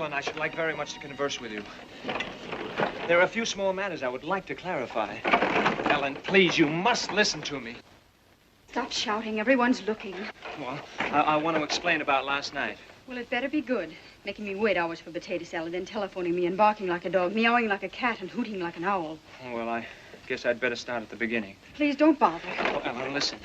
Ellen, I should like very much to converse with you. There are a few small matters I would like to clarify. Ellen, please, you must listen to me. Stop shouting. Everyone's looking. Well, I want to explain about last night. Well, it better be good. Making me wait hours for potato salad, then telephoning me and barking like a dog, meowing like a cat, and hooting like an owl. Oh, well, I guess I'd better start at the beginning. Please don't bother. Oh, Ellen, listen.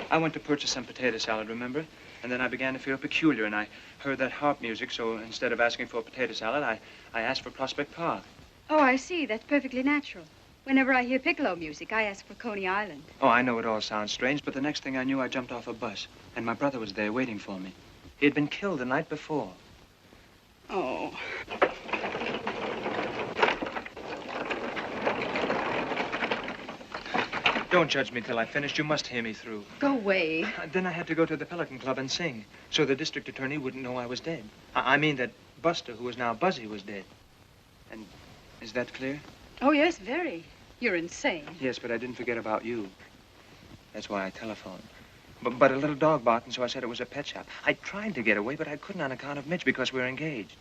I went to purchase some potato salad, remember? And then I began to feel peculiar, and I heard that harp music, so instead of asking for potato salad, I asked for Prospect Park. Oh, I see. That's perfectly natural. Whenever I hear piccolo music, I ask for Coney Island. Oh, I know it all sounds strange, but the next thing I knew, I jumped off a bus, and my brother was there waiting for me. He had been killed the night before. Oh. Don't judge me till I finished. You must hear me through. Go away. Then I had to go to the Pelican Club and sing, so the district attorney wouldn't know I was dead. I mean that Buster, who is now Buzzy, was dead. And is that clear? Oh, yes, very. You're insane. Yes, but I didn't forget about you. That's why I telephoned. But a little dog barked, and so I said it was a pet shop. I tried to get away, but I couldn't on account of Mitch because we're engaged.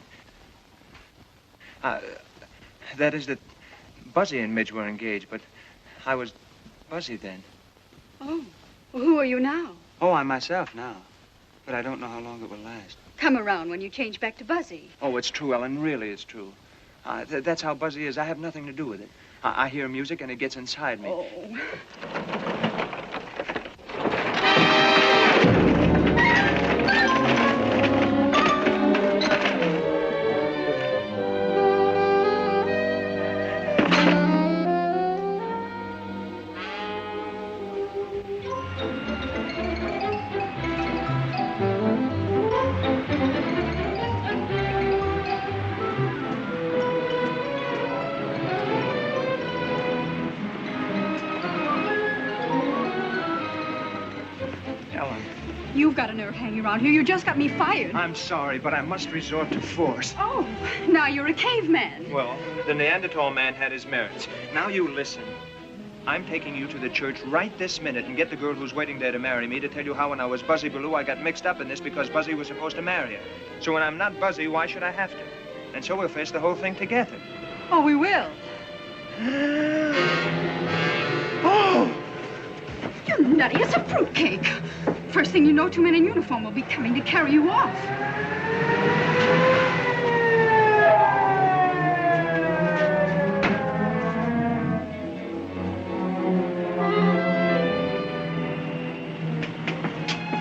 That is that Buzzy and Midge were engaged, but I was Buzzy then. Oh, well, who are you now? Oh, I'm myself now, but I don't know how long it will last. Come around when you change back to Buzzy. Oh, it's true, Ellen, really it's true. That's how Buzzy is. I have nothing to do with it. I hear music and it gets inside me. Oh. You've got a nerve hanging around here. You just got me fired. I'm sorry, but I must resort to force. Oh, now you're a caveman. Well, the Neanderthal man had his merits. Now you listen. I'm taking you to the church right this minute and get the girl who's waiting there to marry me to tell you how when I was Buzzy Baloo, I got mixed up in this because Buzzy was supposed to marry her. So when I'm not Buzzy, why should I have to? And so we'll face the whole thing together. Oh, we will. Oh! You're nutty as a fruitcake. First thing you know, two men in uniform will be coming to carry you off.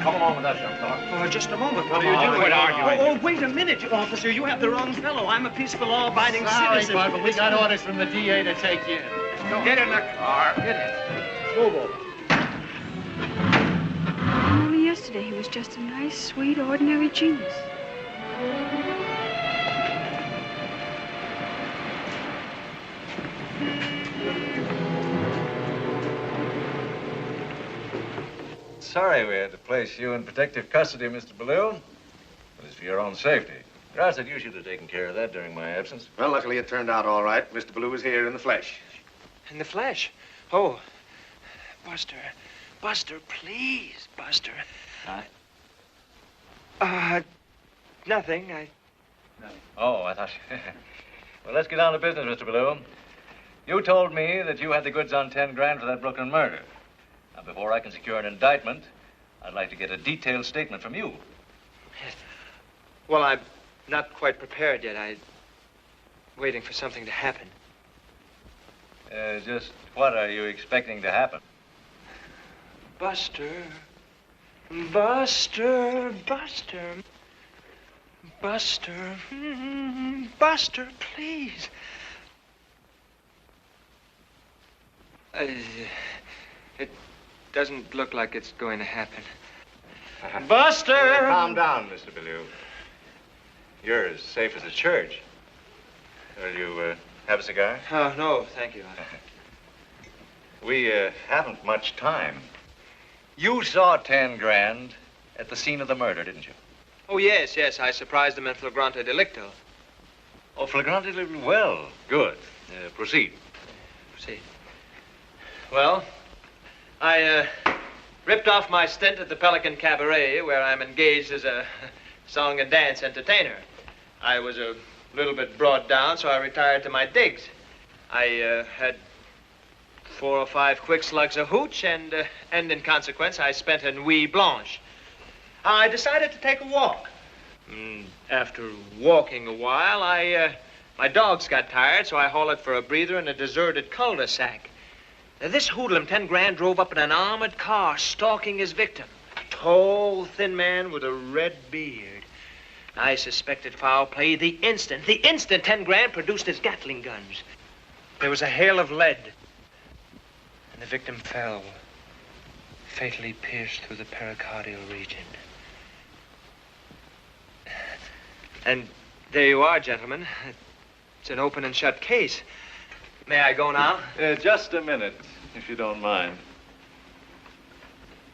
Come along with us, young fella. Oh, just a moment. What are you doing? Quit arguing. Oh, wait a minute, officer. You have the wrong fellow. I'm a peaceful, law-abiding citizen. Sorry, but we got orders from the DA to take you in. Get in the car. Get in. Move over. Only yesterday he was just a nice, sweet, ordinary genius. Sorry we had to place you in protective custody, Mr. Baloo. But it's for your own safety. Ross said you should have taken care of that during my absence. Well, luckily it turned out all right. Mr. Baloo was here in the flesh. In the flesh? Oh, Buster. Buster, please, Buster. Nothing. Nothing. Oh, I thought... Well, let's get down to business, Mr. Baloo. You told me that you had the goods on 10 grand for that Brooklyn murder. Now, before I can secure an indictment, I'd like to get a detailed statement from you. Well, I'm not quite prepared yet. I'm waiting for something to happen. Just what are you expecting to happen? Buster. Buster. Buster. Buster. Buster, please. It doesn't look like it's going to happen. Buster! Calm down, Mr. Baloo. You're as safe as a church. Will you have a cigar? Oh, no, thank you. We haven't much time. You saw 10 grand at the scene of the murder, didn't you? Oh, yes, yes. I surprised him in flagrante delicto. Oh, flagrante delicto. Well, good. Proceed. Proceed. Well, I ripped off my stint at the Pelican Cabaret, where I'm engaged as a song and dance entertainer. I was a little bit brought down, so I retired to my digs. I had 4 or 5 quick slugs of hooch, and in consequence, I spent a nuit blanche. I decided to take a walk. After walking a while, my dogs got tired, so I hauled for a breather in a deserted cul-de-sac. Now, this hoodlum, 10 Grand, drove up in an armored car, stalking his victim. A tall, thin man with a red beard. I suspected foul play the instant 10 Grand produced his Gatling guns. There was a hail of lead, and the victim fell, fatally pierced through the pericardial region. And there you are, gentlemen. It's an open and shut case. May I go now? Just a minute, if you don't mind.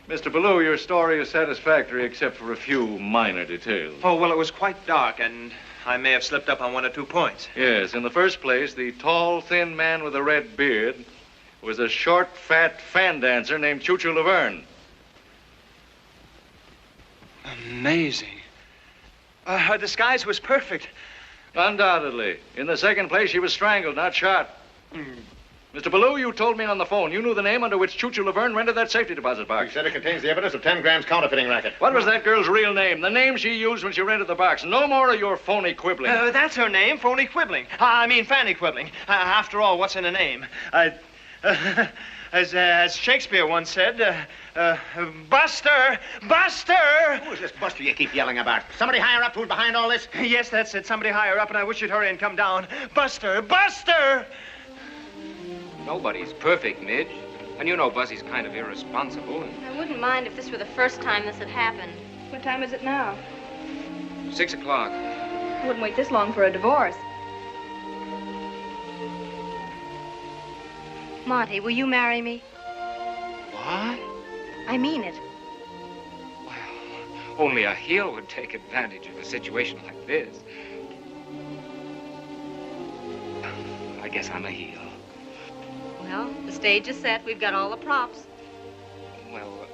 Mr. Ballou, your story is satisfactory except for a few minor details. Oh, well, it was quite dark, and I may have slipped up on 1 or 2 points. Yes, in the first place, the tall, thin man with a red beard was a short, fat fan dancer named Choo Choo Laverne. Amazing. Her disguise was perfect. Undoubtedly. In the second place, she was strangled, not shot. Mr. Ballou, you told me on the phone you knew the name under which Choo Choo Laverne rented that safety deposit box. You said it contains the evidence of 10 Grand's counterfeiting racket. What was that girl's real name? The name she used when she rented the box. No more of your phony quibbling. That's her name, phony quibbling. I mean, fanny quibbling. After all, what's in a name? As Shakespeare once said, Buster! Buster! Who is this Buster you keep yelling about? Somebody higher up who's behind all this? Yes, that's it. Somebody higher up, and I wish you'd hurry and come down. Buster! Buster! Nobody's perfect, Midge. And you know Buzzy's kind of irresponsible. I wouldn't mind if this were the first time this had happened. What time is it now? 6 o'clock. I wouldn't wait this long for a divorce. Monty, will you marry me? What? I mean it. Well, only a heel would take advantage of a situation like this. I guess I'm a heel. Well, the stage is set. We've got all the props. Well,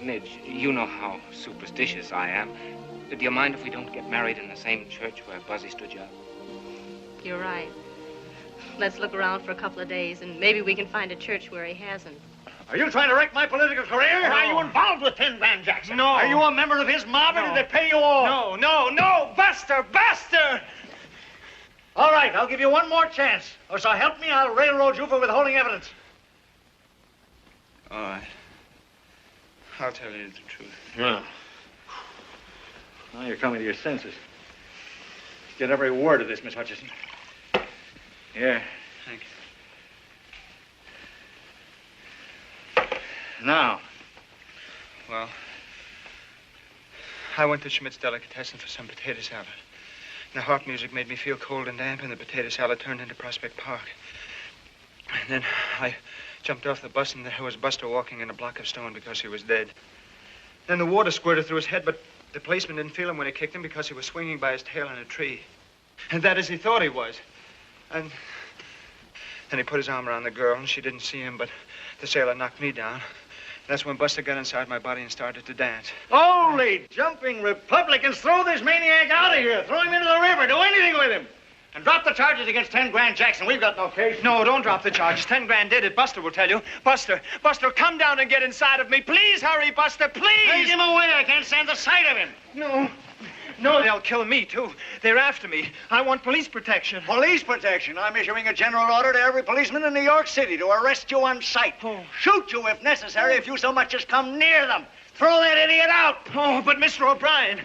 Midge, you know how superstitious I am. Do you mind if we don't get married in the same church where Buzzy stood you up? You're right. Let's look around for a couple of days, and maybe we can find a church where he hasn't. Are you trying to wreck my political career? No. Or are you involved with 10 Grand Jackson? No. Are you a member of his mob, or No. did they pay you all? No! Buster! Buster! All right, I'll give you one more chance. Or so help me, I'll railroad you for withholding evidence. All right. I'll tell you the truth. Yeah. Now you're coming to your senses. Get every word of this, Miss Hutchison. Here. Thank you. Now. Well, I went to Schmidt's Delicatessen for some potato salad. The harp music made me feel cold and damp, and the potato salad turned into Prospect Park. And then I jumped off the bus, and there was Buster walking in a block of stone because he was dead. Then the water squirted through his head, but the policeman didn't feel him when he kicked him because he was swinging by his tail in a tree. And that as he thought he was. And then he put his arm around the girl, and she didn't see him, but the sailor knocked me down. That's when Buster got inside my body and started to dance. Holy jumping Republicans, throw this maniac out of here. Throw him into the river. Do anything with him. And drop the charges against 10 Grand Jackson. We've got no case. No, don't drop the charges. 10 Grand did it. Buster will tell you. Buster, come down and get inside of me. Please hurry, Buster, please. Take him away. I can't stand the sight of him. No, they'll kill me, too. They're after me. I want police protection. Police protection? I'm issuing a general order to every policeman in New York City to arrest you on sight. Oh. Shoot you if necessary if you so much as come near them. Throw that idiot out. Oh, but Mr. O'Brien.